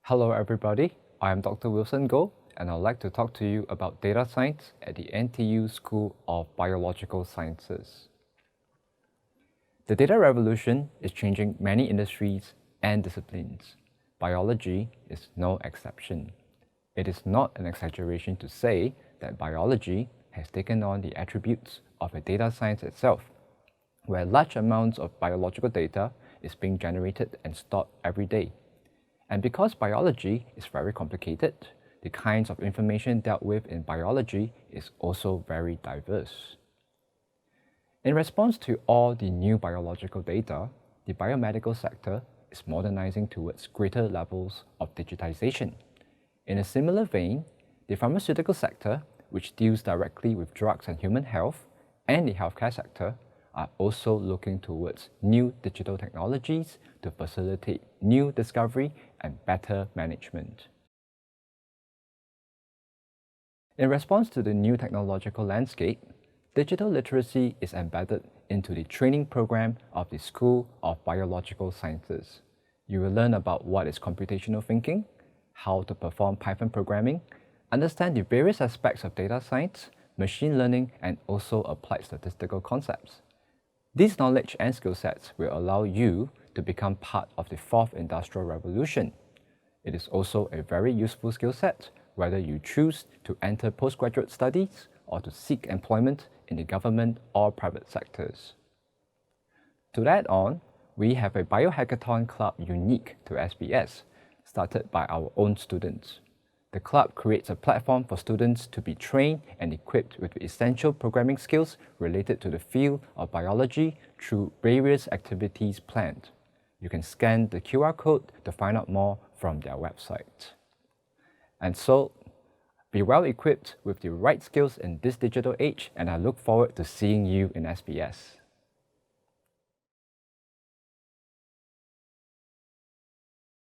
Hello everybody, I am Dr. Wilson Goh and I'd like to talk to you about data science at the NTU School of Biological Sciences. The data revolution is changing many industries and disciplines. Biology is no exception. It is not an exaggeration to say that biology has taken on the attributes of a data science itself, where large amounts of biological data is being generated and stored every day. And because biology is very complicated, the kinds of information dealt with in biology is also very diverse. In response to all the new biological data, the biomedical sector is modernizing towards greater levels of digitization. In a similar vein, the pharmaceutical sector, which deals directly with drugs and human health, and the healthcare sector are also looking towards new digital technologies to facilitate new discovery and better management. In response to the new technological landscape, digital literacy is embedded into the training program of the School of Biological Sciences. You will learn about what is computational thinking, how to perform Python programming, understand the various aspects of data science, machine learning, and also applied statistical concepts. These knowledge and skill sets will allow you to become part of the fourth industrial revolution. It is also a very useful skill set whether you choose to enter postgraduate studies or to seek employment in the government or private sectors. To add on, we have a Bio-Hackathon Club unique to SBS, started by our own students. The club creates a platform for students to be trained and equipped with essential programming skills related to the field of biology through various activities planned. You can scan the QR code to find out more from their website. And so, be well equipped with the right skills in this digital age, and I look forward to seeing you in SBS.